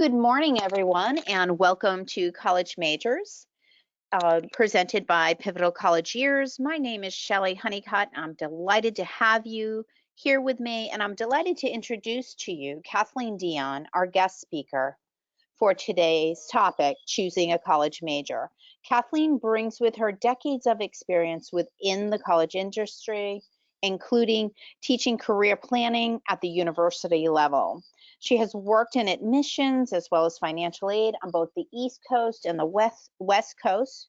Good morning, everyone, and welcome to College Majors, presented by Pivotal College Years. My name is Shelley Honeycutt. I'm delighted to have you here with me, and I'm delighted to introduce to you Cathleen Dionne, our guest speaker for today's topic, choosing a college major. Cathleen brings with her decades of experience within the college industry, including teaching career planning at the university level. She has worked in admissions as well as financial aid on both the East Coast and the West Coast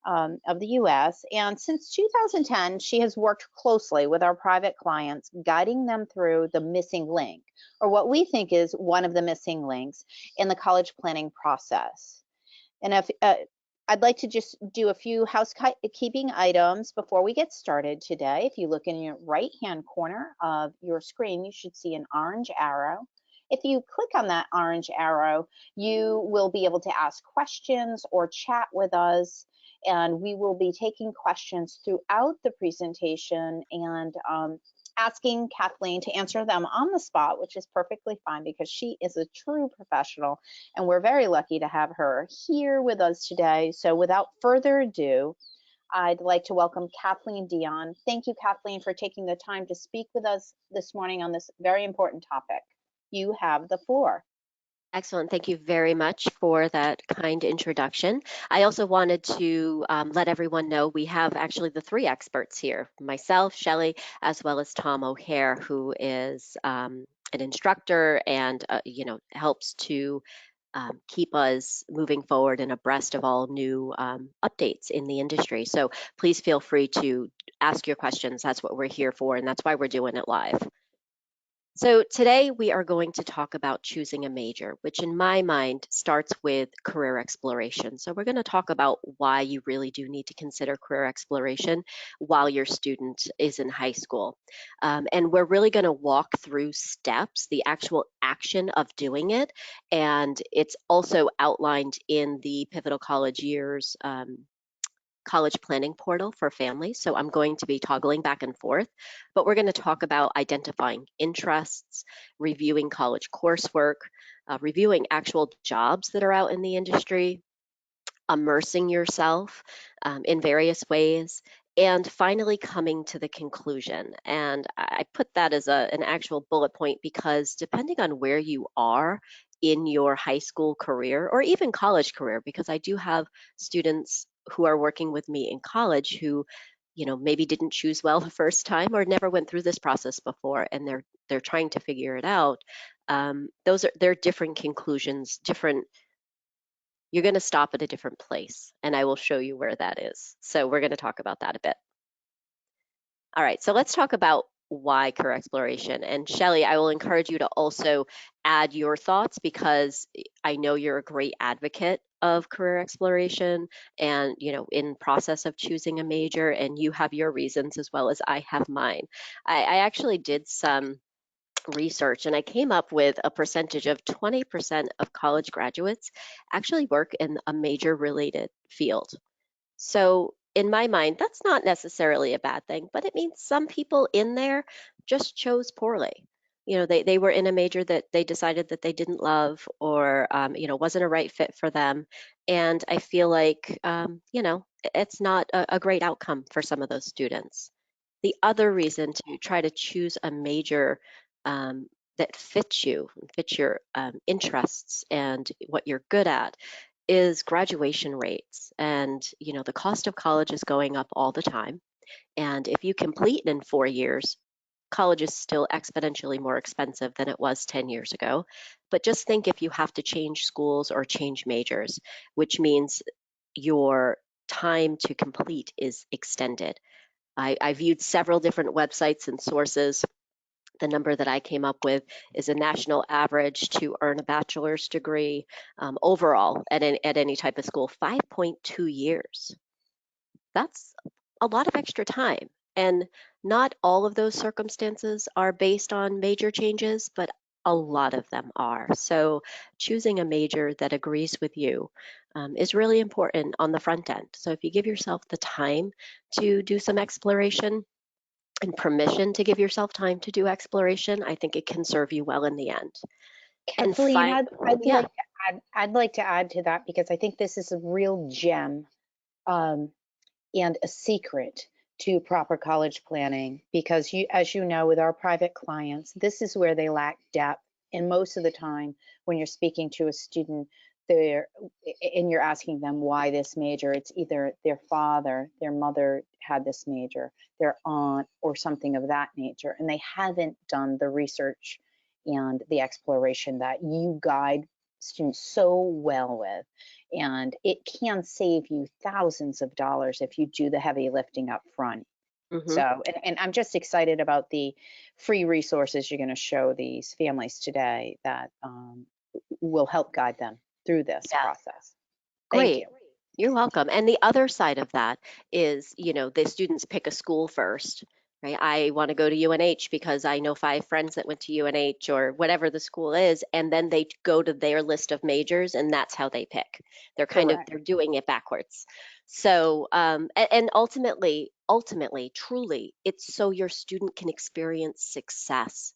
of the US. And since 2010, she has worked closely with our private clients, guiding them through the missing link, or what we think is one of the missing links in the college planning process. And if I'd like to just do a few housekeeping items before we get started today. If you look in your right-hand corner of your screen, you should see an orange arrow. If you click on that orange arrow, you will be able to ask questions or chat with us, and we will be taking questions throughout the presentation and asking Cathleen to answer them on the spot, which is perfectly fine because she is a true professional, and we're very lucky to have her here with us today. So without further ado, I'd like to welcome Cathleen Dionne. Thank you, Kathleen, for taking the time to speak with us this morning on this very important topic. You have the floor. Excellent. Thank you very much for that kind introduction. I also wanted to let everyone know we have actually the three experts here, myself, Shelley, as well as Tom O'Hare, who is an instructor and helps to keep us moving forward and abreast of all new updates in the industry. So please feel free to ask your questions. That's what we're here for, and that's why we're doing it live. So today we are going to talk about choosing a major, which in my mind starts with career exploration. So we're going to talk about why you really do need to consider career exploration while your student is in high school. And we're really going to walk through steps, the actual action of doing it. And it's also outlined in the Pivotal College Years college planning portal for families. So I'm going to be toggling back and forth, but we're going to talk about identifying interests, reviewing college coursework, reviewing actual jobs that are out in the industry, immersing yourself in various ways, and finally coming to the conclusion. And I put that as an actual bullet point because depending on where you are in your high school career or even college career, because I do have students who are working with me in college who, maybe didn't choose well the first time or never went through this process before, and they're trying to figure it out. They're different conclusions, different. You're going to stop at a different place, and I will show you where that is. So we're going to talk about that a bit. All right, so let's talk about why career exploration. And Shelley, I will encourage you to also add your thoughts because I know you're a great advocate of career exploration and, in process of choosing a major, and you have your reasons as well as I have mine. I actually did some research and I came up with a percentage of 20% of college graduates actually work in a major related field. So in my mind, that's not necessarily a bad thing, but it means some people in there just chose poorly. They were in a major that they decided that they didn't love or, wasn't a right fit for them. And I feel like, it's not a great outcome for some of those students. The other reason to try to choose a major that fits your interests and what you're good at is graduation rates. And, the cost of college is going up all the time. And if you complete in 4 years, college is still exponentially more expensive than it was 10 years ago. But just think if you have to change schools or change majors, which means your time to complete is extended. I viewed several different websites and sources. The number that I came up with is a national average to earn a bachelor's degree overall at any type of school, 5.2 years. That's a lot of extra time. And not all of those circumstances are based on major changes, but a lot of them are. So choosing a major that agrees with you is really important on the front end. So if you give yourself the time to do some exploration, and permission to give yourself time to do exploration, I think it can serve you well in the end. Kathleen, I'd like to I'd like to add to that because I think this is a real gem. Um, and a secret to proper college planning because as you know, with our private clients, this is where they lack depth. And most of the time when you're speaking to a student there and you're asking them why this major, it's either their father, their mother had this major, their aunt, or something of that nature, and they haven't done the research and the exploration that you guide students so well with. And it can save you thousands of dollars if you do the heavy lifting up front. Hmm. So, and I'm just excited about the free resources you're going to show these families today that will help guide them through this Yeah, process. Thank great. you. You're welcome. And the other side of that is, the students pick a school first, right? I want to go to UNH because I know 5 friends that went to UNH or whatever the school is, and then they go to their list of majors, and that's how they pick. Correct. They're doing it backwards. So, and ultimately, truly, it's so your student can experience success,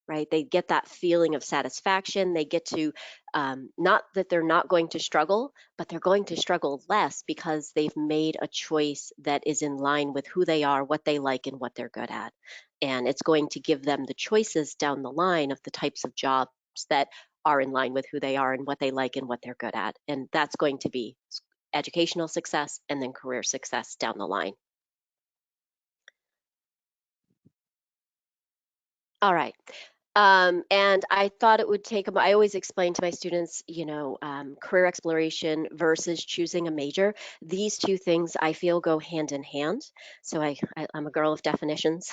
right? They get that feeling of satisfaction. They get to, not that they're not going to struggle, but they're going to struggle less because they've made a choice that is in line with who they are, what they like, and what they're good at. And it's going to give them the choices down the line of the types of jobs that are in line with who they are and what they like and what they're good at. And that's going to be educational success and then career success down the line. All right. And I thought it would take I always explain to my students, career exploration versus choosing a major. These two things I feel go hand in hand. So I'm a girl of definitions.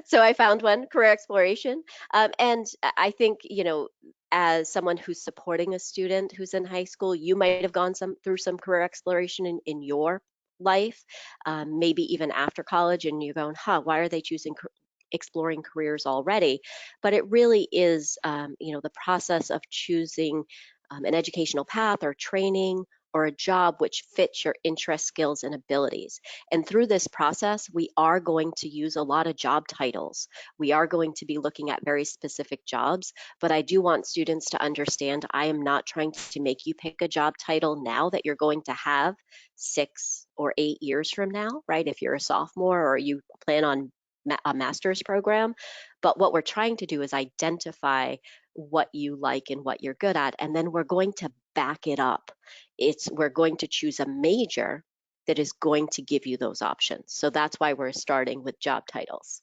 So I found one, career exploration. And I think, as someone who's supporting a student who's in high school, you might have gone through some career exploration in your life, maybe even after college, and you're going, why are they choosing exploring careers already? But it really is, the process of choosing an educational path or training or a job which fits your interest, skills, and abilities. And through this process, we are going to use a lot of job titles. We are going to be looking at very specific jobs, but I do want students to understand I am not trying to make you pick a job title now that you're going to have 6 or 8 years from now, right? If you're a sophomore or you plan on a master's program. But what we're trying to do is identify what you like and what you're good at, and then we're going to back it up. We're going to choose a major that is going to give you those options. So that's why we're starting with job titles.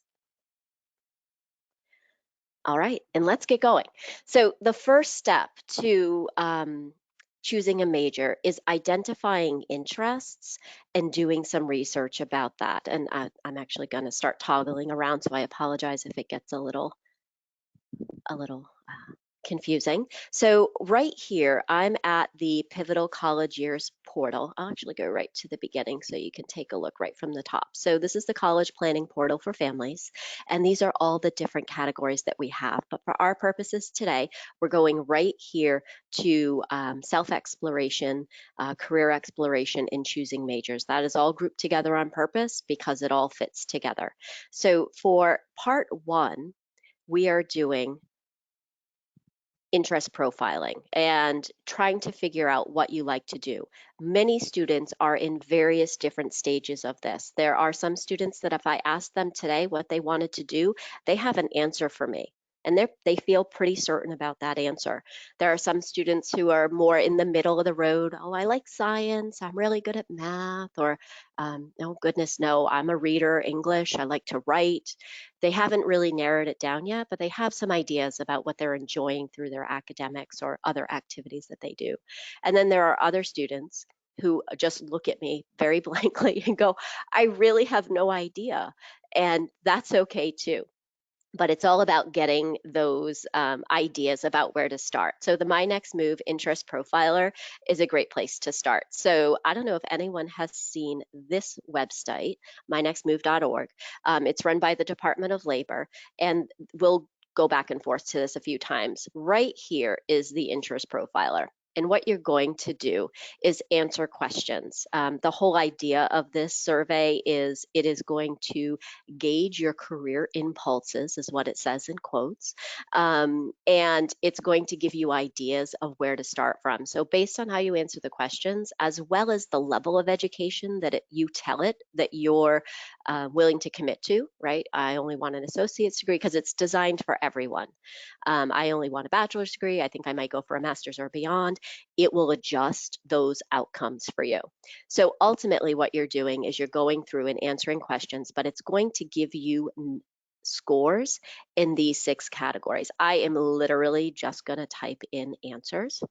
All right, and let's get going. So the first step to choosing a major is identifying interests and doing some research about that. And I'm actually going to start toggling around, so I apologize if it gets a little confusing. So right here, I'm at the Pivotal College Years portal. I'll actually go right to the beginning so you can take a look right from the top. So this is the college planning portal for families, and these are all the different categories that we have. But for our purposes today, we're going right here to self-exploration, career exploration, and choosing majors. That is all grouped together on purpose because it all fits together. So for part one, we are doing interest profiling and trying to figure out what you like to do. Many students are in various different stages of this. There are some students that if I asked them today what they wanted to do, they have an answer for me. And they feel pretty certain about that answer. There are some students who are more in the middle of the road. Oh, I like science. I'm really good at math. Or, oh, goodness, no, I'm a reader, English. I like to write. They haven't really narrowed it down yet, but they have some ideas about what they're enjoying through their academics or other activities that they do. And then there are other students who just look at me very blankly and go, I really have no idea. And that's okay too. But it's all about getting those ideas about where to start. So the My Next Move Interest Profiler is a great place to start. So I don't know if anyone has seen this website, mynextmove.org. It's run by the Department of Labor, and we'll go back and forth to this a few times. Right here is the interest profiler. And what you're going to do is answer questions. The whole idea of this survey is it is going to gauge your career impulses, is what it says in quotes. And it's going to give you ideas of where to start from. So based on how you answer the questions, as well as the level of education that you tell it that you're willing to commit to, right? I only want an associate's degree because it's designed for everyone. I only want a bachelor's degree. I think I might go for a master's or beyond. It will adjust those outcomes for you. So ultimately what you're doing is you're going through and answering questions, but it's going to give you scores in these 6 categories. I am literally just going to type in answers,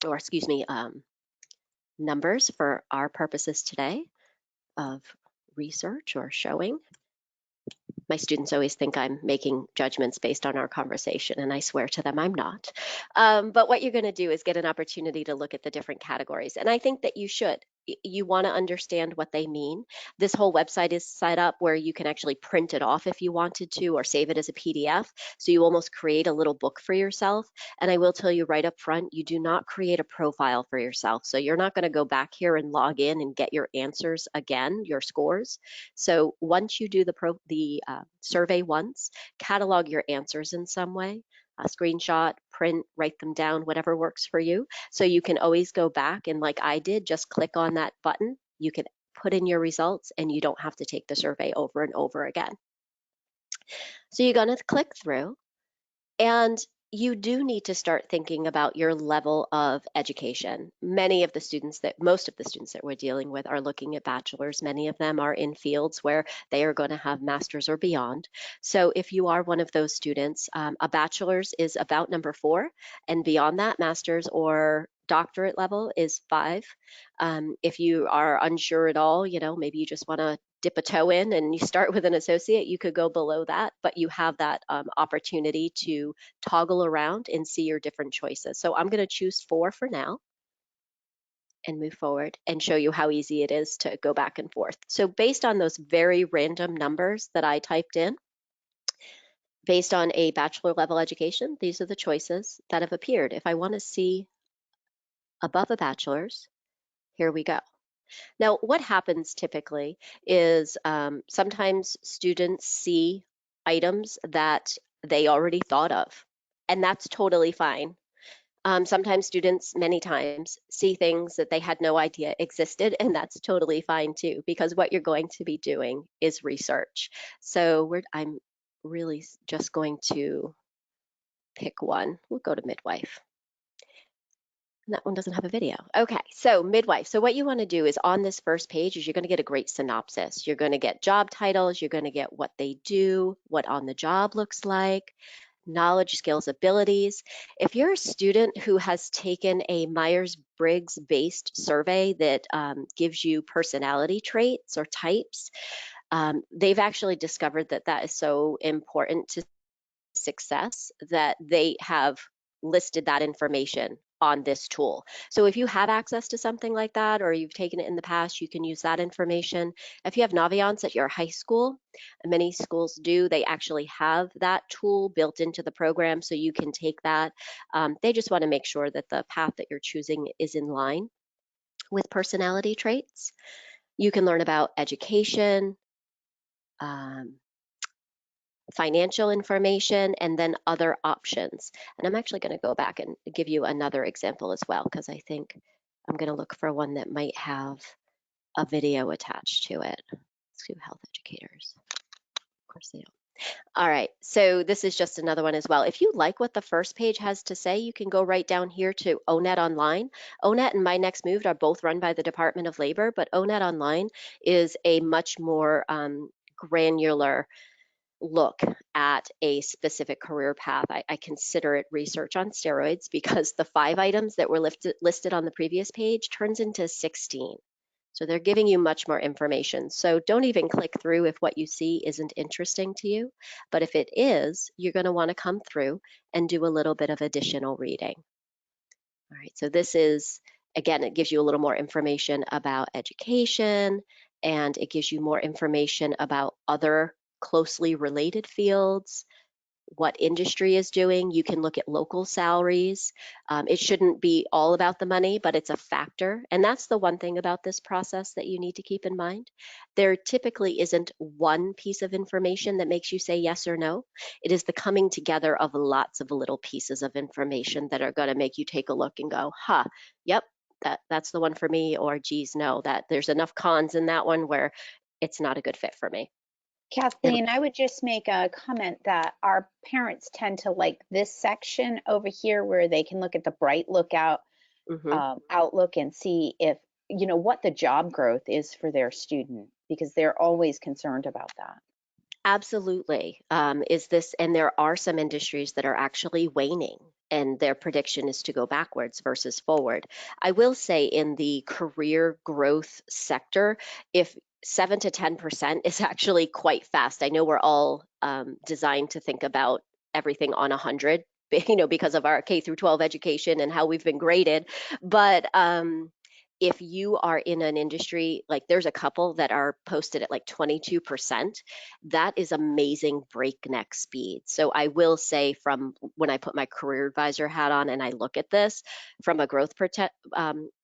or excuse me, numbers for our purposes today of research or showing. My students always think I'm making judgments based on our conversation, and I swear to them I'm not. But what you're going to do is get an opportunity to look at the different categories, and I think that you should. You want to understand what they mean. This whole website is set up where you can actually print it off if you wanted to, or save it as a PDF. So you almost create a little book for yourself. And I will tell you right up front, you do not create a profile for yourself. So you're not going to go back here and log in and get your answers again, your scores. So once you do the survey once, catalog your answers in some way, screenshot, print, write them down, whatever works for you. So you can always go back and, like I did, just click on that button. You can put in your results and you don't have to take the survey over and over again. So you're going to click through, and you do need to start thinking about your level of education. Most of the students that we're dealing with are looking at bachelor's. Many of them are in fields where they are going to have master's or beyond. So if you are one of those students, a bachelor's is about number 4, and beyond that, master's or doctorate level is 5. If you are unsure at all, maybe you just want to dip a toe in and you start with an associate, you could go below that, but you have that opportunity to toggle around and see your different choices. So I'm going to choose 4 for now and move forward and show you how easy it is to go back and forth. So based on those very random numbers that I typed in, based on a bachelor level education, these are the choices that have appeared. If I want to see above a bachelor's, here we go. Now, what happens typically is sometimes students see items that they already thought of, and that's totally fine. Sometimes students, many times, see things that they had no idea existed, and that's totally fine too, because what you're going to be doing is research. So I'm really just going to pick one. We'll go to midwife. That one doesn't have a video. Okay, so midwife. So what you want to do is on this first page is you're going to get a great synopsis. You're going to get job titles. You're going to get what they do, what on the job looks like, knowledge, skills, abilities. If you're a student who has taken a Myers-Briggs based survey that gives you personality traits or types, they've actually discovered that that is so important to success that they have listed that information on this tool. So if you have access to something like that, or you've taken it in the past, you can use that information. If you have Naviance at your high school, and many schools do, they actually have that tool built into the program, so you can take that. They just want to make sure that the path that you're choosing is in line with personality traits. You can learn about education, financial information, and then other options. And I'm actually going to go back and give you another example as well, because I think I'm going to look for one that might have a video attached to it. Let's do health educators. Of course they don't. All right, so this is just another one as well. If you like what the first page has to say, you can go right down here to ONET Online. ONET and My Next Move are both run by the Department of Labor, but ONET Online is a much more granular look at a specific career path. I consider it research on steroids, because the 5 items that were listed on the previous page turns into 16. So they're giving you much more information. So don't even click through if what you see isn't interesting to you. But if it is, you're going to want to come through and do a little bit of additional reading. All right, so this is, again, it gives you a little more information about education, and it gives you more information about other closely related fields. what industry is doing. You can look at local salaries. It shouldn't be all about the money, but it's a factor. And that's the one thing about this process that you need to keep in mind. There typically isn't one piece of information that makes you say yes or no. It is the coming together of lots of little pieces of information that are going to make you take a look and go, huh, yep, that's the one for me, or geez, no, that there's enough cons in that one where it's not a good fit for me. And Kathleen, I would just make a comment that our parents tend to like this section over here where they can look at the bright lookout mhm. outlook and see if, what the job growth is for their student, because they're always concerned about that. Absolutely. Is this, and there are some industries that are actually waning, and their prediction is to go backwards versus forward. I will say in the career growth sector, if 7 to 10% is actually quite fast. I know we're all designed to think about everything on 100, because of our K through 12 education and how we've been graded. But if you are in an industry, like there's a couple that are posted at like 22%, that is amazing breakneck speed. So I will say, from when I put my career advisor hat on and I look at this from a growth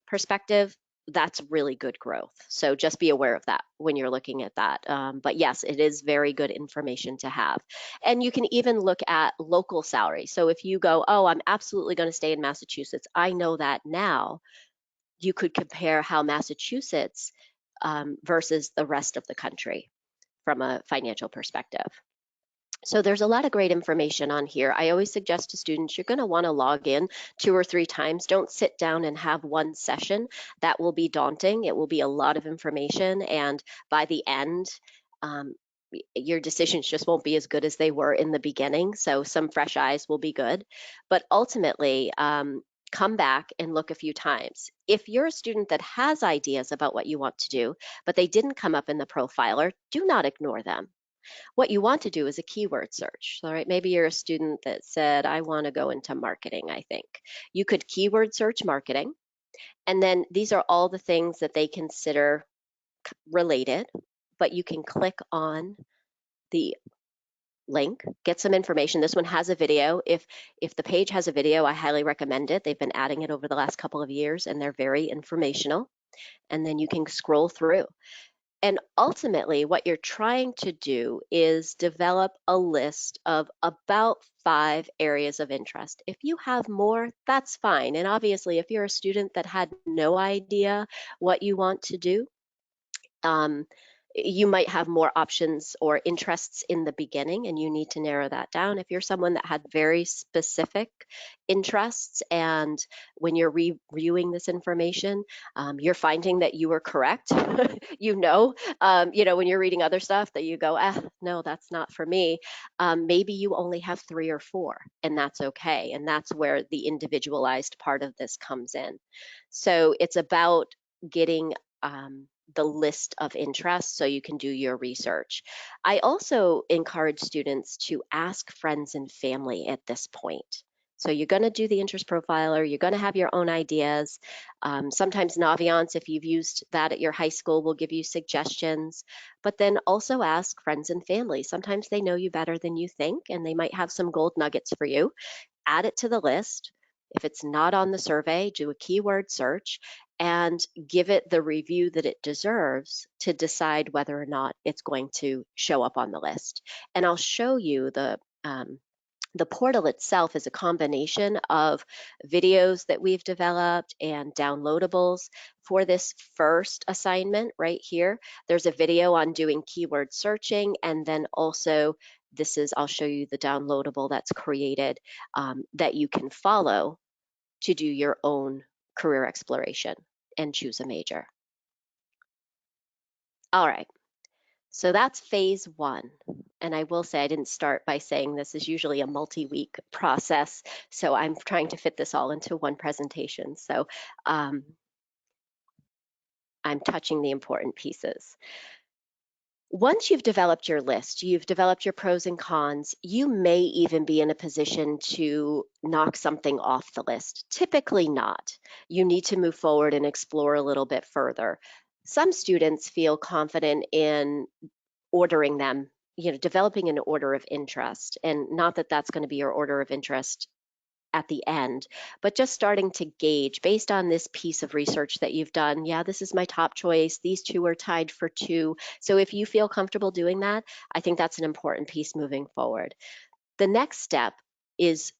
perspective, that's really good growth. So just be aware of that when you're looking at that. But yes, it is very good information to have. And you can even look at local salary. So if you go, oh, I'm absolutely going to stay in Massachusetts, I know that now, you could compare how Massachusetts versus the rest of the country from a financial perspective. So there's a lot of great information on here. I always suggest to students, you're going to want to log in 2 or 3 times. Don't sit down and have one session. That will be daunting. It will be a lot of information. And by the end, um, your decisions just won't be as good as they were in the beginning. So some fresh eyes will be good. But ultimately, come back and look a few times. If you're a student that has ideas about what you want to do, but they didn't come up in the profiler, do not ignore them. What you want to do is a keyword search. All right, maybe you're a student that said, I want to go into marketing, I think. You could keyword search marketing, and then these are all the things that they consider related, but you can click on the link, get some information. This one has a video. If the page has a video, I highly recommend it. They've been adding it over the last couple of years, and they're very informational. And then you can scroll through. And ultimately, what you're trying to do is develop a list of about 5 areas of interest. If you have more, that's fine. And obviously, if you're a student that had no idea what you want to do, um, you might have more options or interests in the beginning, and you need to narrow that down. If you're someone that had very specific interests, and when you're reviewing this information, you're finding that you were correct, when you're reading other stuff that you go, no, that's not for me. Maybe you only have 3 or 4, and that's okay. And that's where the individualized part of this comes in. So it's about getting the list of interests so you can do your research. I also encourage students to ask friends and family at this point. So you're going to do the interest profiler, you're going to have your own ideas. Sometimes Naviance, if you've used that at your high school, will give you suggestions, but then also ask friends and family. Sometimes they know you better than you think, and they might have some gold nuggets for you. Add it to the list. If it's not on the survey, do a keyword search and give it the review that it deserves to decide whether or not it's going to show up on the list. And I'll show you the portal itself is a combination of videos that we've developed and downloadables. For this first assignment right here, there's a video on doing keyword searching, and then also I'll show you the downloadable that's created that you can follow to do your own career exploration and choose a major. All right, so that's phase 1. And I will say, I didn't start by saying this is usually a multi-week process, so I'm trying to fit this all into one presentation. So I'm touching the important pieces. Once you've developed your list, you've developed your pros and cons, you may even be in a position to knock something off the list. Typically not. You need to move forward and explore a little bit further. Some students feel confident in ordering them developing an order of interest, and not that that's going to be your order of interest at the end, but just starting to gauge based on this piece of research that you've done. Yeah, this is my top choice. These two are tied for two. So if you feel comfortable doing that, I think that's an important piece moving forward. The next step is,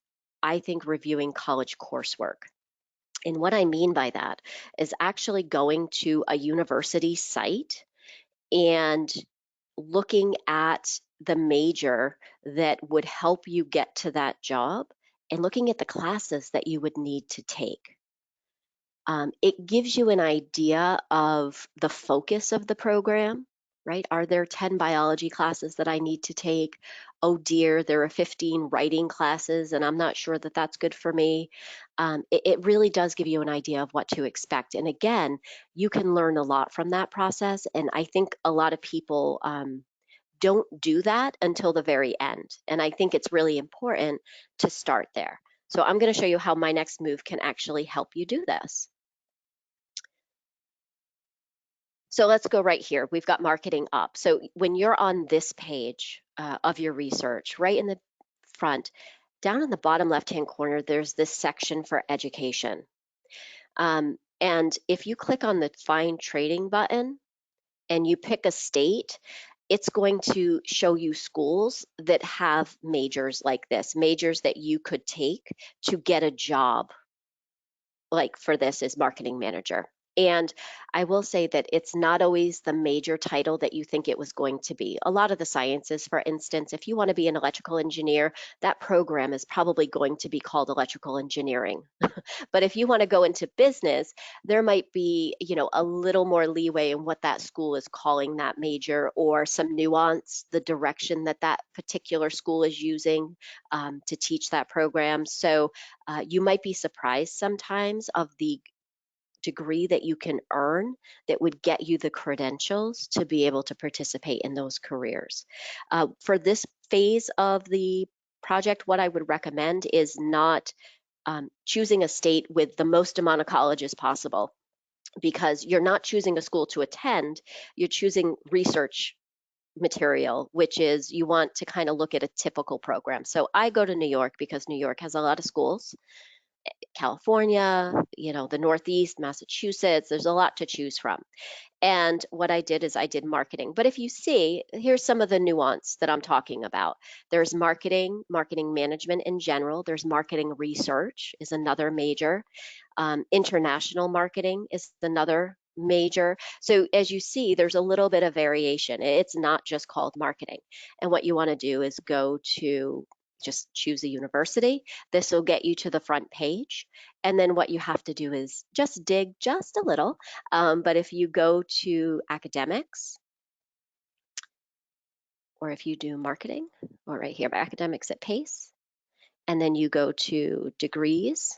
I think, reviewing college coursework. And what I mean by that is actually going to a university site and looking at the major that would help you get to that job and looking at the classes that you would need to take. It gives you an idea of the focus of the program, right? Are there 10 biology classes that I need to take? Oh dear, there are 15 writing classes, and I'm not sure that that's good for me. It really does give you an idea of what to expect. And again, you can learn a lot from that process. And I think a lot of people don't do that until the very end. And I think it's really important to start there. So I'm going to show you how my next move can actually help you do this. So let's go right here. We've got marketing up. So when you're on this page of your research, right in the front, down in the bottom left-hand corner, there's this section for education. And if you click on the Find Trading button and you pick a state, it's going to show you schools that have majors like this, majors that you could take to get a job. Like for this is marketing manager. And I will say that it's not always the major title that you think it was going to be. A lot of the sciences, for instance, if you want to be an electrical engineer, that program is probably going to be called electrical engineering. But if you want to go into business, there might be, a little more leeway in what that school is calling that major, or some nuance, the direction that that particular school is using to teach that program. So you might be surprised sometimes of the degree that you can earn that would get you the credentials to be able to participate in those careers. For this phase of the project, what I would recommend is not choosing a state with the most amount of colleges possible, because you're not choosing a school to attend, you're choosing research material, which is you want to kind of look at a typical program. So I go to New York because New York has a lot of schools. California, the Northeast, Massachusetts, there's a lot to choose from. And what I did is I did marketing. But if you see, here's some of the nuance that I'm talking about. There's marketing management in general. There's marketing research is another major. International marketing is another major. So as you see, there's a little bit of variation. It's not just called marketing. And what you want to do is go to just choose a university. This will get you to the front page. And then what you have to do is just dig just a little. But if you go to academics, or if you do marketing, or right here, academics at PACE, and then you go to degrees,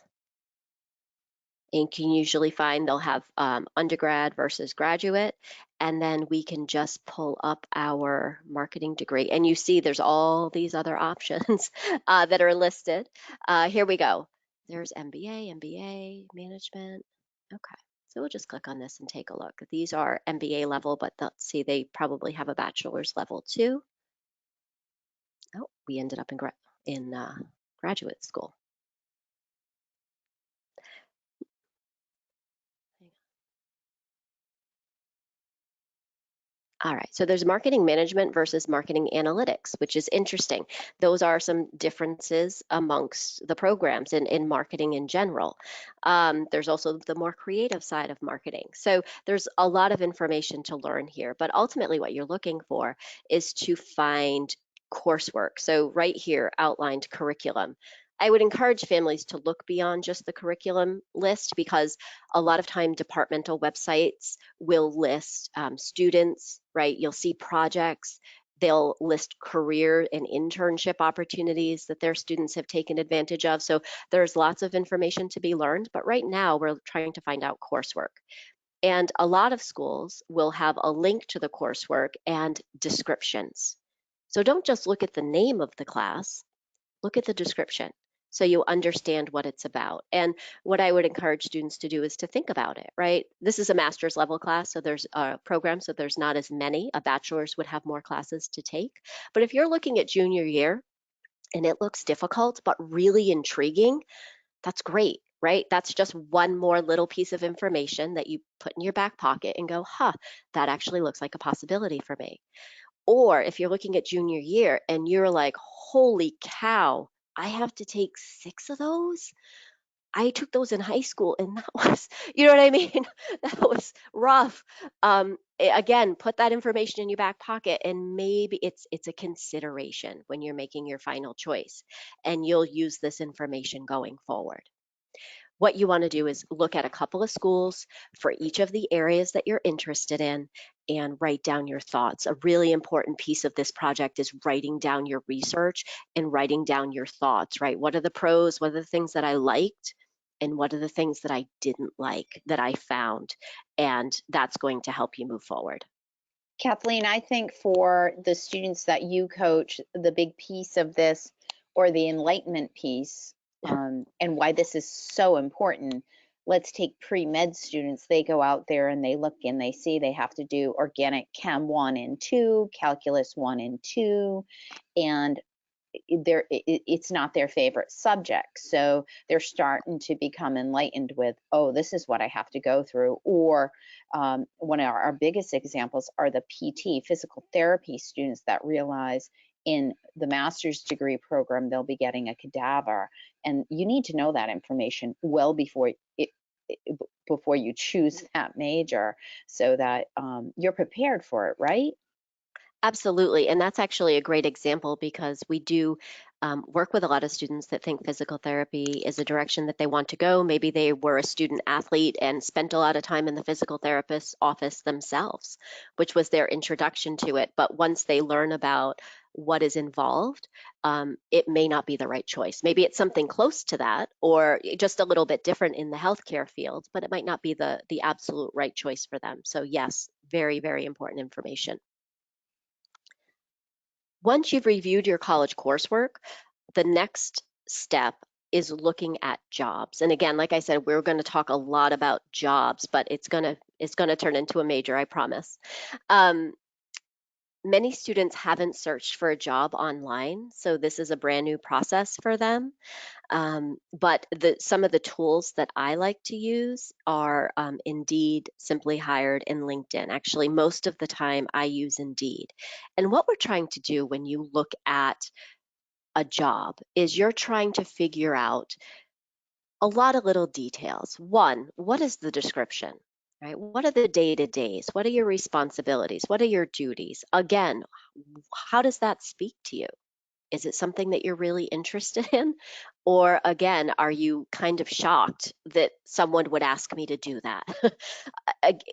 and you can usually find they'll have undergrad versus graduate, and then we can just pull up our marketing degree. And you see there's all these other options that are listed. Here we go. There's MBA, management. Okay, so we'll just click on this and take a look. These are MBA level, but let's see, they probably have a bachelor's level too. Oh, we ended up in graduate school. All right, so there's marketing management versus marketing analytics, which is interesting. Those are some differences amongst the programs in marketing in general. There's also the more creative side of marketing. So there's a lot of information to learn here, but ultimately what you're looking for is to find coursework. So right here, outlined curriculum. I would encourage families to look beyond just the curriculum list, because a lot of time departmental websites will list students, right? You'll see projects. They'll list career and internship opportunities that their students have taken advantage of. So there's lots of information to be learned, but right now we're trying to find out coursework. And a lot of schools will have a link to the coursework and descriptions. So don't just look at the name of the class, look at the description. so you understand what it's about. And what I would encourage students to do is to think about it, right? This is a master's level class, so there's a program, so there's not as many. A bachelor's would have more classes to take. But if you're looking at junior year and it looks difficult but really intriguing, that's great, right? That's just one more little piece of information that you put in your back pocket and go, huh, that actually looks like a possibility for me. Or if you're looking at junior year and you're like, holy cow, I have to take 6 of those? I took those in high school and that was, you know what I mean? That was rough. Again, put that information in your back pocket and maybe it's a consideration when you're making your final choice and you'll use this information going forward. What you want to do is look at a couple of schools for each of the areas that you're interested in and write down your thoughts. A really important piece of this project is writing down your research and writing down your thoughts, right? What are the pros? What are the things that I liked? And what are the things that I didn't like that I found? And that's going to help you move forward. Kathleen, I think for the students that you coach, the big piece of this, or the enlightenment piece, and why this is so important. Let's take pre-med students. They go out there and they look and they see they have to do organic chem 1 and 2, calculus 1 and 2, and it's not their favorite subject. So they're starting to become enlightened with, oh, this is what I have to go through. Or one of our biggest examples are the PT, physical therapy students that realize in the master's degree program, they'll be getting a cadaver. And you need to know that information well before before you choose that major so that you're prepared for it, right? Absolutely. And that's actually a great example because we do work with a lot of students that think physical therapy is a direction that they want to go. Maybe they were a student athlete and spent a lot of time in the physical therapist's office themselves, which was their introduction to it. But once they learn about what is involved, it may not be the right choice. Maybe it's something close to that or just a little bit different in the healthcare field, but it might not be the absolute right choice for them. So yes, very, very important information. Once you've reviewed your college coursework, the next step is looking at jobs. And again, like I said, we're going to talk a lot about jobs, but it's going to turn into a major, I promise. Um, Many students haven't searched for a job online, so this is a brand new process for them. But some of the tools that I like to use are Indeed, Simply Hired, and LinkedIn. Actually, most of the time I use Indeed. And what we're trying to do when you look at a job is you're trying to figure out a lot of little details. One, what is the description? Right? What are the day-to-days? What are your responsibilities? What are your duties? Again, how does that speak to you? Is it something that you're really interested in? Or again, are you kind of shocked that someone would ask me to do that?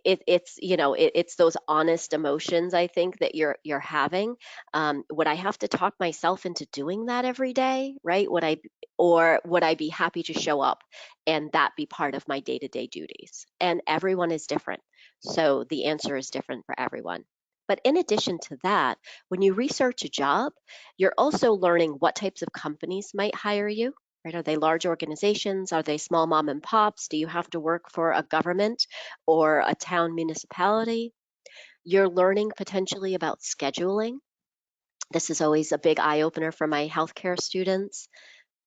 It's those honest emotions I think that you're having. Would I have to talk myself into doing that every day, right? Would I be happy to show up and that be part of my day-to-day duties? And everyone is different, so the answer is different for everyone. But in addition to that, when you research a job, you're also learning what types of companies might hire you, right? Are they large organizations? Are they small mom and pops? Do you have to work for a government or a town municipality? You're learning potentially about scheduling. This is always a big eye opener for my healthcare students.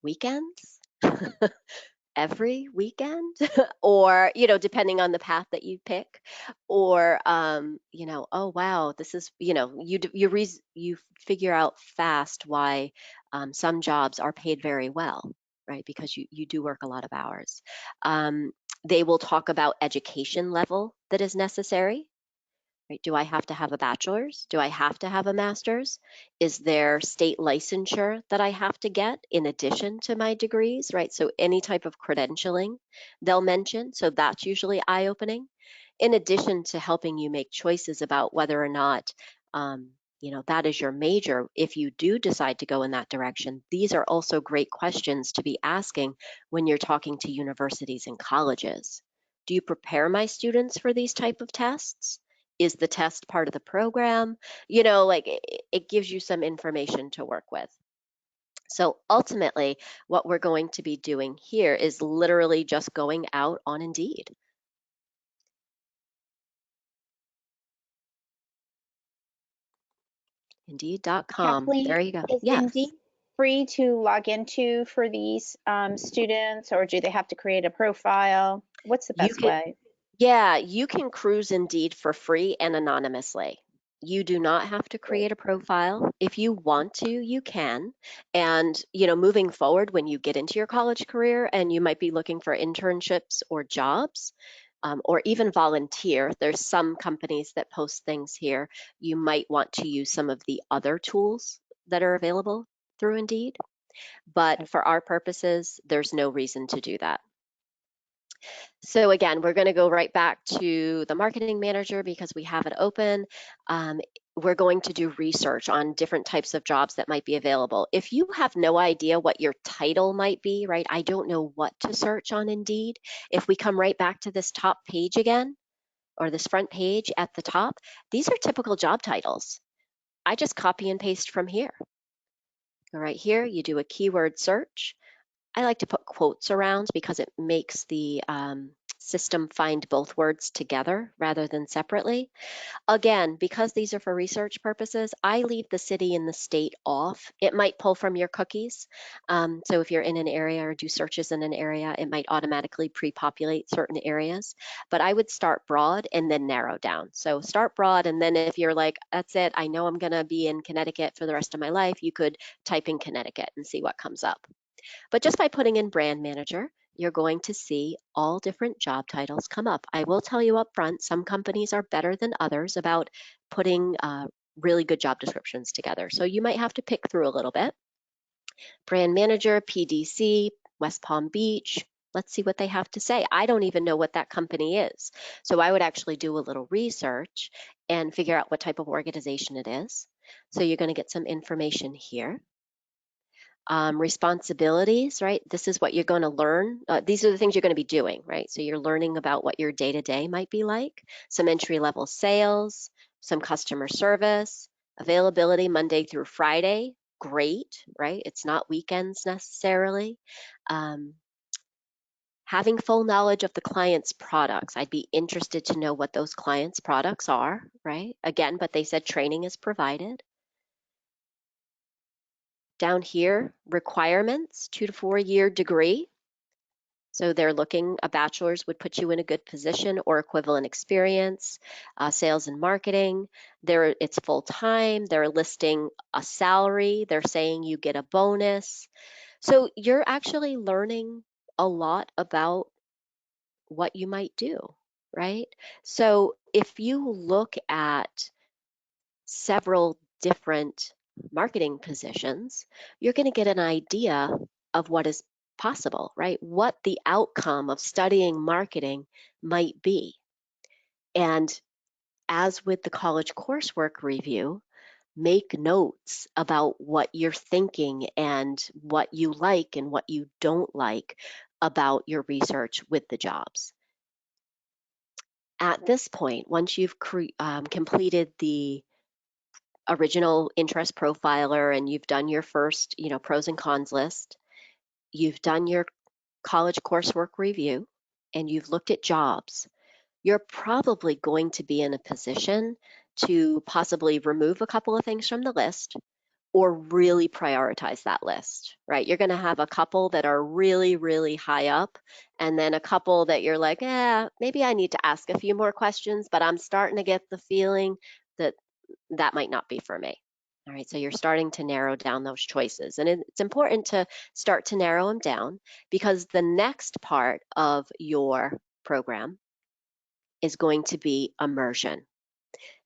Weekends? Every weekend or depending on the path that you pick or oh wow, this is you figure out fast why some jobs are paid very well, right? Because you do work a lot of hours. um, they will talk about education level that is necessary. Right? Do I have to have a bachelor's? Do I have to have a master's? Is there state licensure that I have to get in addition to my degrees, right? So any type of credentialing they'll mention. So that's usually eye-opening. In addition to helping you make choices about whether or not that is your major, if you do decide to go in that direction, these are also great questions to be asking when you're talking to universities and colleges. Do you prepare my students for these type of tests? Is the test part of the program? Like it gives you some information to work with. So ultimately, what we're going to be doing here is literally just going out on Indeed. Indeed.com. Kathleen, There you go. is Yes. Indeed free to log into for these students, or do they have to create a profile? What's the You best can way? Yeah, you can cruise Indeed for free and anonymously. You do not have to Great. create a profile. If you want to, you can. And, moving forward, when you get into your college career and you might be looking for internships or jobs, or even volunteer, there's some companies that post things here. You might want to use some of the other tools that are available through Indeed. But for our purposes, there's no reason to do that. So again, we're going to go right back to the marketing manager because we have it open. We're going to do research on different types of jobs that might be available. If you have no idea what your title might be, right? I don't know what to search on Indeed. If we come right back to this top page again, or this front page at the top, these are typical job titles. I just copy and paste from here. Go right here, you do a keyword search. I like to put quotes around because it makes the system find both words together rather than separately. Again, because these are for research purposes, I leave the city and the state off. It might pull from your cookies. So if you're in an area or do searches in an area, it might automatically pre-populate certain areas. But I would start broad and then narrow down. So start broad, and then if you're like, that's it, I know I'm going to be in Connecticut for the rest of my life, you could type in Connecticut and see what comes up. But just by putting in brand manager, you're going to see all different job titles come up. I will tell you up front, some companies are better than others about putting really good job descriptions together. So you might have to pick through a little bit. Brand manager, PDC, West Palm Beach. Let's see what they have to say. I don't even know what that company is. So I would actually do a little research and figure out what type of organization it is. So you're going to get some information here. Responsibilities, right? This is what you're going to learn. These are the things you're going to be doing, right? So you're learning about what your day-to-day might be like, some entry-level sales, some customer service, availability Monday through Friday. Great, right? It's not weekends necessarily. Um, Having full knowledge of the client's products. I'd be interested to know what those clients' products are, right? Again, but they said training is provided. Down here, requirements, 2 to 4 year degree. So they're looking, a bachelor's would put you in a good position or equivalent experience, sales and marketing. It's full time. They're listing a salary. They're saying you get a bonus. So you're actually learning a lot about what you might do, right? So if you look at several different marketing positions, you're going to get an idea of what is possible, right? What the outcome of studying marketing might be. And as with the college coursework review, make notes about what you're thinking and what you like and what you don't like about your research with the jobs. At this point, once you've completed the original interest profiler and you've done your first, pros and cons list, you've done your college coursework review, and you've looked at jobs, you're probably going to be in a position to possibly remove a couple of things from the list or really prioritize that list, right? You're going to have a couple that are really, really high up, and then a couple that you're like, maybe I need to ask a few more questions, but I'm starting to get the feeling that that might not be for me. All right, so you're starting to narrow down those choices. And it's important to start to narrow them down because the next part of your program is going to be immersion.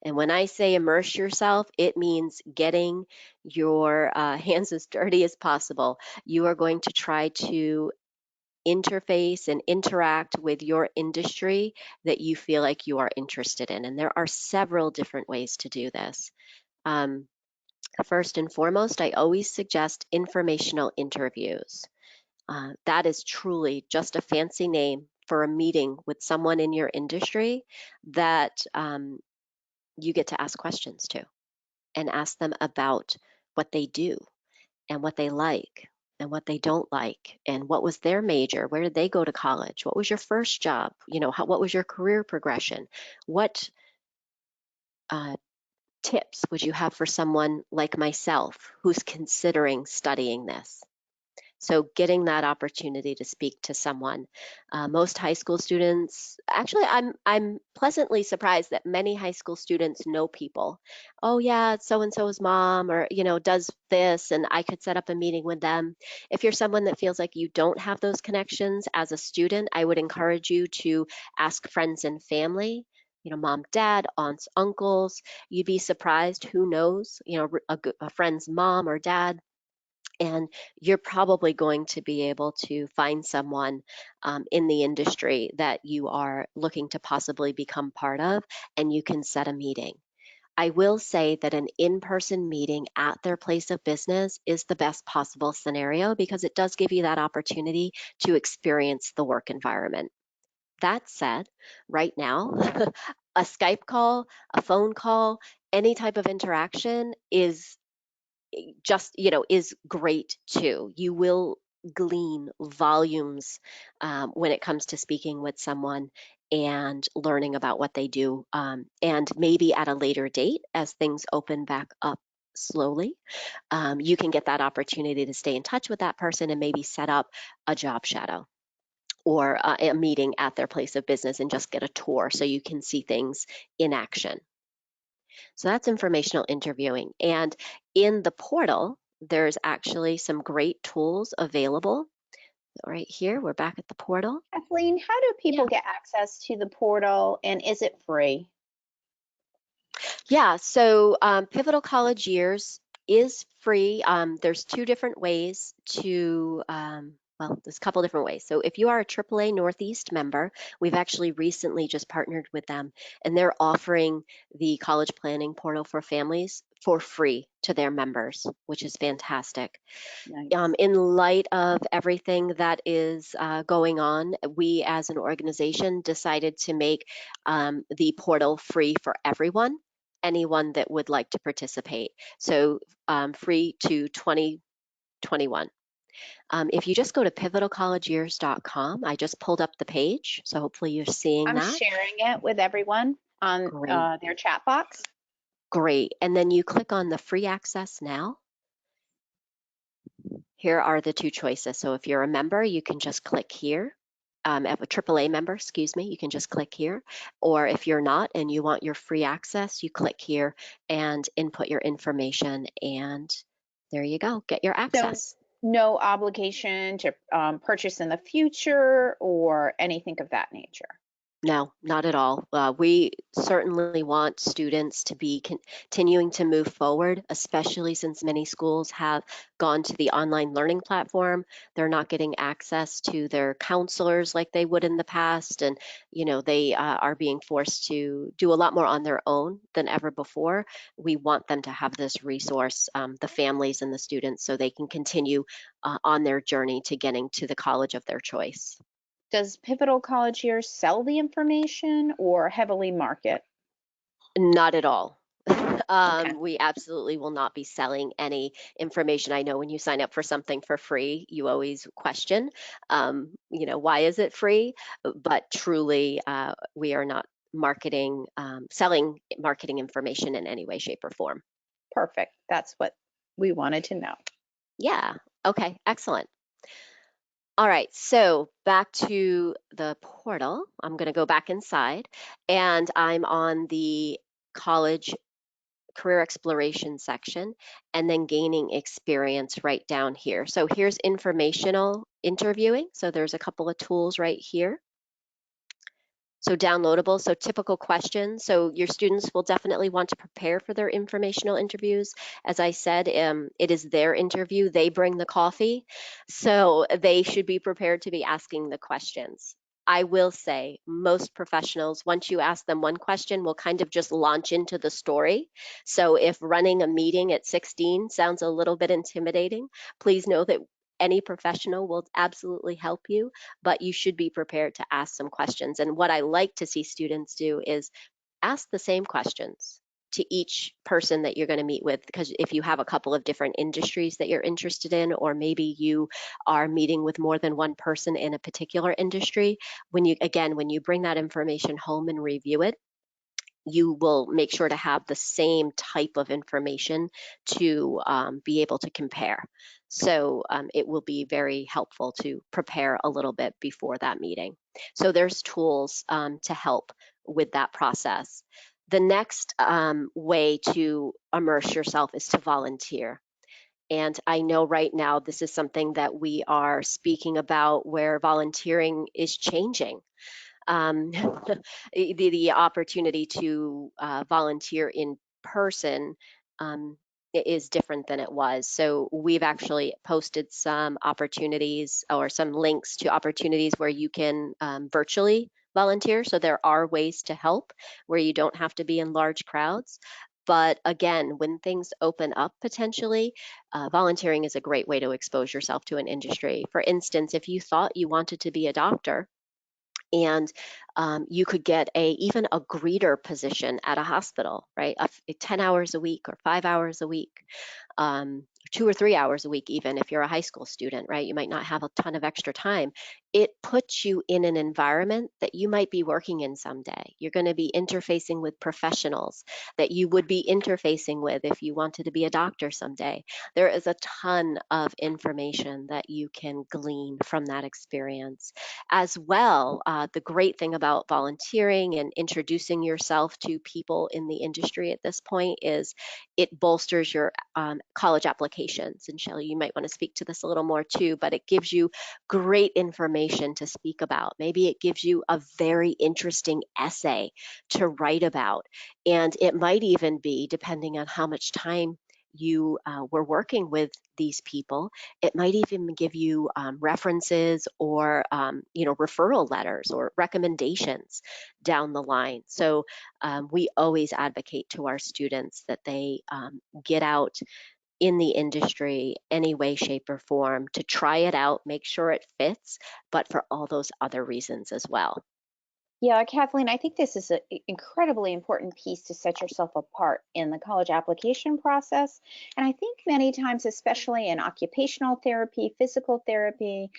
And when I say immerse yourself, it means getting your hands as dirty as possible. You are going to try to interface and interact with your industry that you feel like you are interested in. And there are several different ways to do this. First and foremost, I always suggest informational interviews. That is truly just a fancy name for a meeting with someone in your industry that you get to ask questions to and ask them about what they do and what they like and what they don't like and what was their major, where did they go to college, what was your first job, what was your career progression, what uh, tips would you have for someone like myself who's considering studying this? So getting that opportunity to speak to someone. Most high school students, actually, I'm pleasantly surprised that many high school students know people. Oh yeah, so and so's mom, or does this, and I could set up a meeting with them. If you're someone that feels like you don't have those connections as a student, I would encourage you to ask friends and family. Mom, dad, aunts, uncles. You'd be surprised who knows, a friend's mom or dad, and you're probably going to be able to find someone in the industry that you are looking to possibly become part of, and you can set a meeting. I will say that an in-person meeting at their place of business is the best possible scenario because it does give you that opportunity to experience the work environment. That said, right now, a Skype call, a phone call, any type of interaction is great too. You will glean volumes when it comes to speaking with someone and learning about what they do. And maybe at a later date, as things open back up slowly, you can get that opportunity to stay in touch with that person and maybe set up a job shadow or a meeting at their place of business and just get a tour so you can see things in action. So that's informational interviewing. And in the portal, there's actually some great tools available. Right here, we're back at the portal. Kathleen, how do Yeah. people get access to the portal and is it free? Yeah, so Pivotal College Years is free. There's two different ways well, there's a couple different ways. So if you are a AAA Northeast member, we've actually recently just partnered with them, and they're offering the college planning portal for families for free to their members, which is fantastic. Nice. In light of everything that is going on, we as an organization decided to make the portal free for everyone, anyone that would like to participate. So free to 2021. If you just go to pivotalcollegeyears.com, I just pulled up the page, so hopefully you're seeing I'm that. sharing it with everyone on Great, their chat box. great. And then you click on the free access now. Here are the two choices. So if you're a member, you can just click here. If a AAA member, excuse me, you can just click here. Or if you're not and you want your free access, you click here and input your information, and there you go, get your So access. no obligation to purchase in the future or anything of that nature. No, not at all. We certainly want students to be continuing to move forward, especially since many schools have gone to the online learning platform. They're not getting access to their counselors like they would in the past, and they are being forced to do a lot more on their own than ever before. We want them to have this resource, the families and the students, so they can continue on their journey to getting to the college of their choice. Does Pivotal College Years sell the information or heavily market? Not at all. Okay. We absolutely will not be selling any information. I know when you sign up for something for free, you always question, why is it free? But truly, we are not selling marketing information in any way, shape, or form. Perfect. That's what we wanted to know. Yeah. Okay. Excellent. All right, so back to the portal. I'm going to go back inside, and I'm on the college career exploration section, and then gaining experience right down here. So here's informational interviewing. So there's a couple of tools right here. So downloadable, so typical questions. So your students will definitely want to prepare for their informational interviews. As I said, it is their interview. They bring the coffee. So they should be prepared to be asking the questions. I will say most professionals, once you ask them one question, will kind of just launch into the story. So if running a meeting at 16 sounds a little bit intimidating, please know that any professional will absolutely help you, but you should be prepared to ask some questions. And what I like to see students do is ask the same questions to each person that you're going to meet with, because if you have a couple of different industries that you're interested in, or maybe you are meeting with more than one person in a particular industry, when you bring that information home and review it, you will make sure to have the same type of information to be able to compare. So it will be very helpful to prepare a little bit before that meeting. So there's tools to help with that process. The next way to immerse yourself is to volunteer. And I know right now this is something that we are speaking about, where volunteering is changing. um, the opportunity to volunteer in person um, is different than it was. So we've actually posted some opportunities or some links to opportunities where you can virtually volunteer. So there are ways to help where you don't have to be in large crowds. But again, when things open up potentially, volunteering is a great way to expose yourself to an industry. For instance, if you thought you wanted to be a doctor, and you could get even a greeter position at a hospital, right? 10 hours a week or 5 hours a week, 2 or 3 hours a week, even if you're a high school student, right? You might not have a ton of extra time. It puts you in an environment that you might be working in someday. You're going to be interfacing with professionals that you would be interfacing with if you wanted to be a doctor someday. There is a ton of information that you can glean from that experience. As well, the great thing about volunteering and introducing yourself to people in the industry at this point is it bolsters your college applications. And Shelley, you might want to speak to this a little more too, but it gives you great information to speak about. Maybe it gives you a very interesting essay to write about. And it might even be, depending on how much time you were working with these people, it might even give you references or referral letters or recommendations down the line. So we always advocate to our students that they get out in the industry any way, shape, or form to try it out, make sure it fits, but for all those other reasons as well. Yeah, Kathleen, I think this is an incredibly important piece to set yourself apart in the college application process. And I think many times, especially in occupational therapy, physical therapy,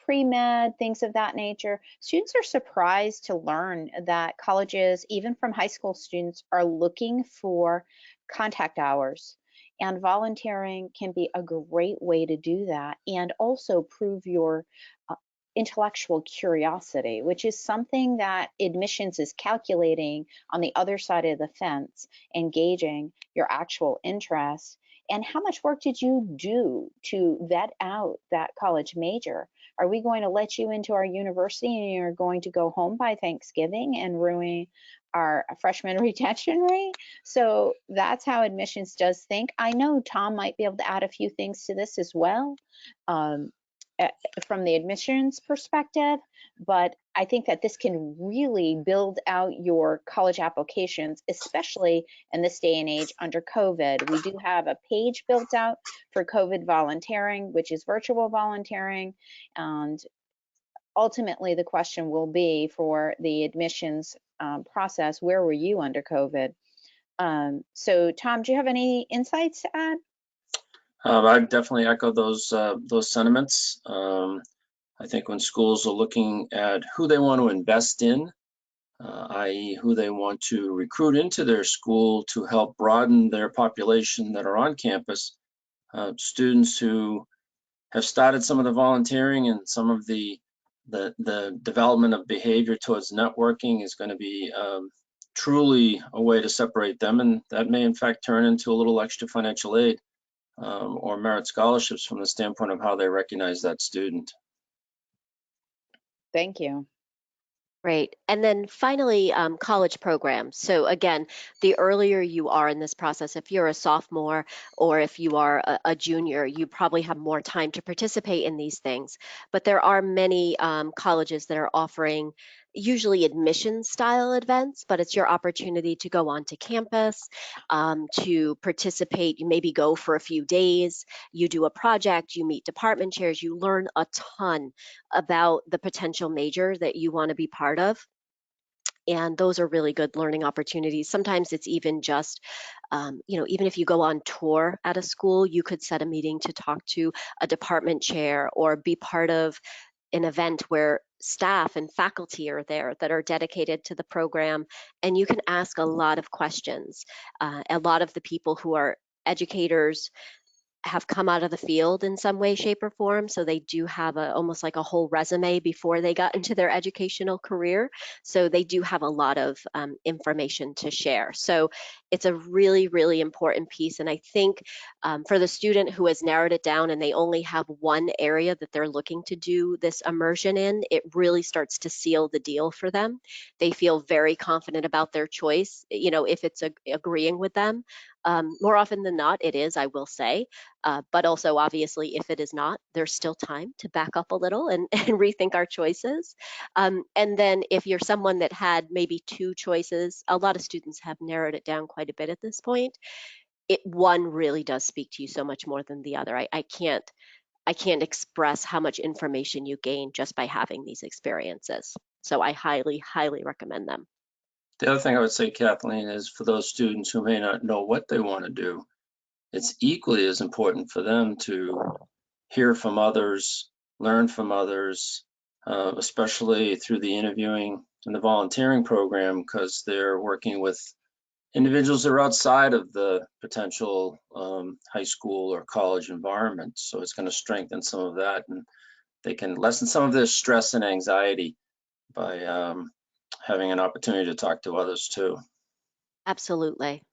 pre-med, things of that nature, students are surprised to learn that colleges, even from high school students, are looking for contact hours. And volunteering can be a great way to do that and also prove your uh, intellectual curiosity, which is something that admissions is calculating on the other side of the fence, engaging your actual interest. And how much work did you do to vet out that college major? Are we going to let you into our university and you're going to go home by Thanksgiving and ruin our freshman retention rate? So that's how admissions does think. I know Tom might be able to add a few things to this as well. Um, eh, from the admissions perspective, but I think that this can really build out your college applications, especially in this day and age under COVID. We do have a page built out for COVID volunteering, which is virtual volunteering. And ultimately, the question will be for the admissions process, where were you under COVID? So Tom, do you have any insights to add? I definitely echo those sentiments. I think when schools are looking at who they want to invest in, i.e. who they want to recruit into their school to help broaden their population that are on campus, students who have started some of the volunteering and some of the development of behavior towards networking is going to be truly a way to separate them, and that may in fact turn into a little extra financial aid or merit scholarships from the standpoint of how they recognize that student. Thank you. Great. And then finally, college programs. So again, the earlier you are in this process, if you're a sophomore or if you are a junior, you probably have more time to participate in these things. But there are many colleges that are offering usually admission style events, but it's your opportunity to go onto campus, to participate. You maybe go for a few days, you do a project, you meet department chairs, you learn a ton about the potential major that you want to be part of. And those are really good learning opportunities. Sometimes it's even just, even if you go on tour at a school, you could set a meeting to talk to a department chair or be part of an event where staff and faculty are there that are dedicated to the program, and you can ask a lot of questions. A lot of the people who are educators have come out of the field in some way, shape, or form. So they do have almost like a whole resume before they got into their educational career. So they do have a lot of information to share. So it's a really, really important piece. And I think for the student who has narrowed it down and they only have one area that they're looking to do this immersion in, it really starts to seal the deal for them. They feel very confident about their choice, if it's agreeing with them. More often than not, it is, I will say. But also, obviously, if it is not, there's still time to back up a little and, and rethink our choices. And then if you're someone that had maybe two choices, a lot of students have narrowed it down quite a bit at this point. One really does speak to you so much more than the other. I can't express how much information you gain just by having these experiences. So I highly, highly recommend them. The other thing I would say, Kathleen, is for those students who may not know what they want to do, it's equally as important for them to hear from others, learn from others, especially through the interviewing and the volunteering program, because they're working with individuals that are outside of the potential high school or college environment. So it's going to strengthen some of that, and they can lessen some of their stress and anxiety by having an opportunity to talk to others too. Absolutely.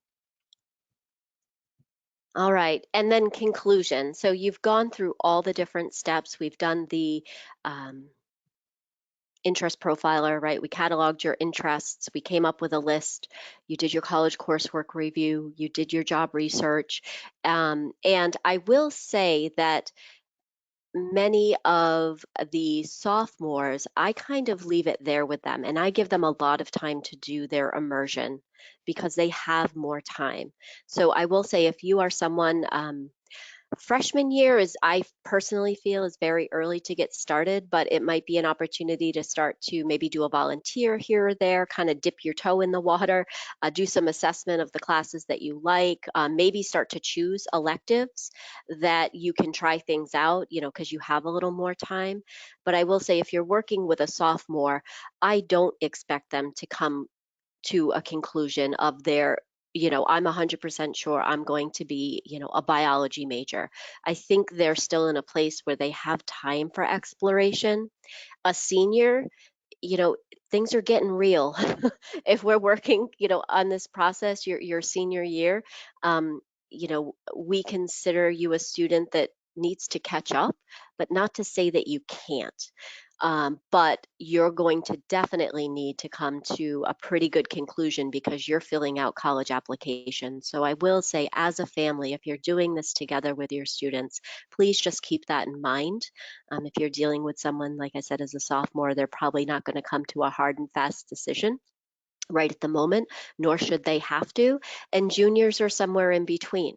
All right, and then conclusion. So you've gone through all the different steps. We've done the interest profiler, right? We cataloged your interests. We came up with a list. You did your college coursework review. You did your job research. And I will say that many of the sophomores, I kind of leave it there with them, and I give them a lot of time to do their immersion because they have more time. So I will say, if you are someone, freshman year is, I personally feel, is very early to get started, but it might be an opportunity to start to maybe do a volunteer here or there, kind of dip your toe in the water, do some assessment of the classes that you like, maybe start to choose electives that you can try things out, because you have a little more time. But I will say, if you're working with a sophomore, I don't expect them to come to a conclusion of their, I'm 100% sure I'm going to be, a biology major. I think they're still in a place where they have time for exploration. A senior, you know, things are getting real. If we're working, on this process, your senior year, we consider you a student that needs to catch up, but not to say that you can't. But you're going to definitely need to come to a pretty good conclusion because you're filling out college applications. So I will say, as a family, if you're doing this together with your students, please just keep that in mind. If you're dealing with someone, like I said, as a sophomore, they're probably not going to come to a hard and fast decision right at the moment, nor should they have to. And juniors are somewhere in between.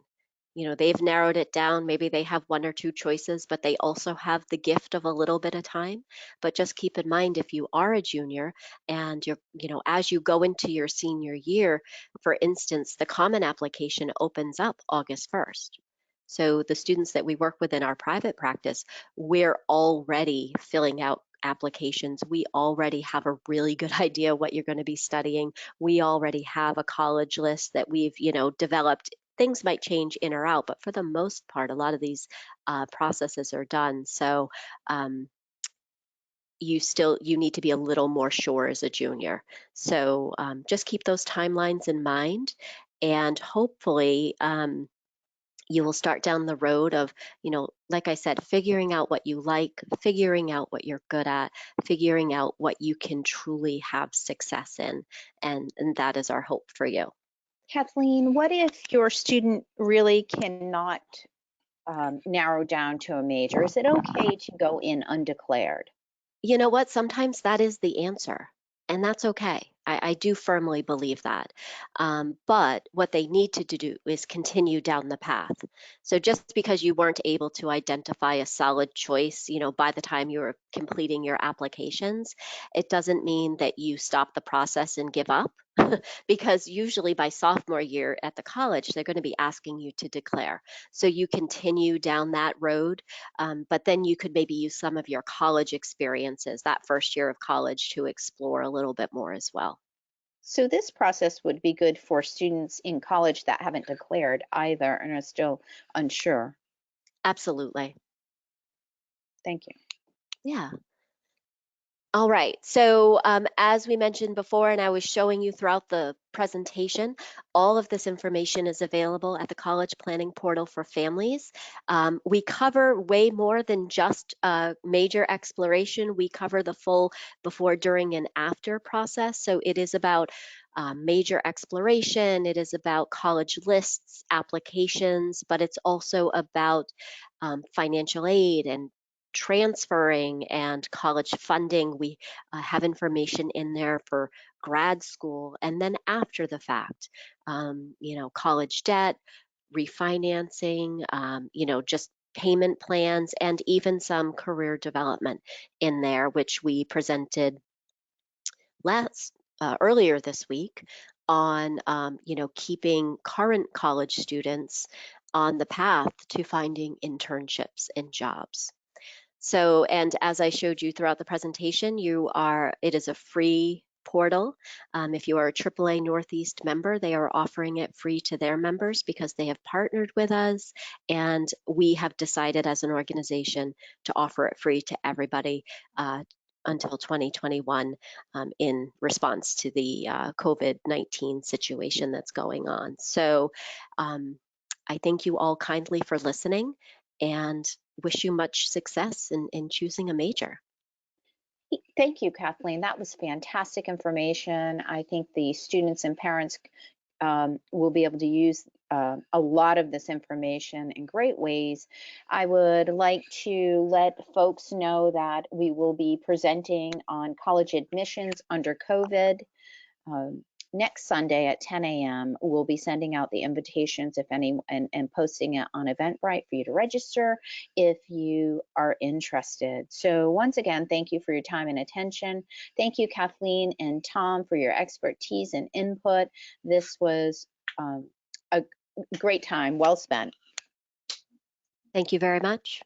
They've narrowed it down. Maybe they have one or two choices, but they also have the gift of a little bit of time. But just keep in mind, if you are a junior and you're, as you go into your senior year, for instance, the common application opens up August 1st. So the students that we work with in our private practice, we're already filling out applications. We already have a really good idea what you're going to be studying. We already have a college list that we've, developed. Things might change in or out, but for the most part, a lot of these processes are done. So you need to be a little more sure as a junior. So just keep those timelines in mind, and hopefully you will start down the road of, like I said, figuring out what you like, figuring out what you're good at, figuring out what you can truly have success in. And that is our hope for you. Kathleen, what if your student really cannot narrow down to a major? Is it okay to go in undeclared? You know what? Sometimes that is the answer, and that's okay. I do firmly believe that. But what they need to do is continue down the path. So just because you weren't able to identify a solid choice, by the time you were completing your applications, it doesn't mean that you stop the process and give up. Because usually by sophomore year at the college, they're going to be asking you to declare. So you continue down that road, but then you could maybe use some of your college experiences, that first year of college, to explore a little bit more as well. So this process would be good for students in college that haven't declared either and are still unsure. Absolutely. Thank you. Yeah. All right. So as we mentioned before, and I was showing you throughout the presentation, all of this information is available at the College Planning Portal for Families. We cover way more than just major exploration. We cover the full before, during, and after process. So it is about major exploration. It is about college lists, applications, but it's also about financial aid and transferring and college funding. We have information in there for grad school, and then after the fact, college debt, refinancing, just payment plans, and even some career development in there, which we presented earlier this week on, keeping current college students on the path to finding internships and jobs. So, and as I showed you throughout the presentation, it is a free portal. If you are a AAA Northeast member, they are offering it free to their members because they have partnered with us, and we have decided as an organization to offer it free to everybody until 2021 in response to the COVID-19 situation that's going on. So I thank you all kindly for listening and wish you much success in choosing a major. Thank you, Kathleen. That was fantastic information. I think the students and parents will be able to use a lot of this information in great ways. I would like to let folks know that we will be presenting on college admissions under COVID. Next Sunday at 10 a.m. We'll be sending out the invitations if any and posting it on Eventbrite for you to register if you are interested. So once again, thank you for your time and attention. Thank you, Kathleen and Tom, for your expertise and input. This was a great time, well spent. Thank you very much.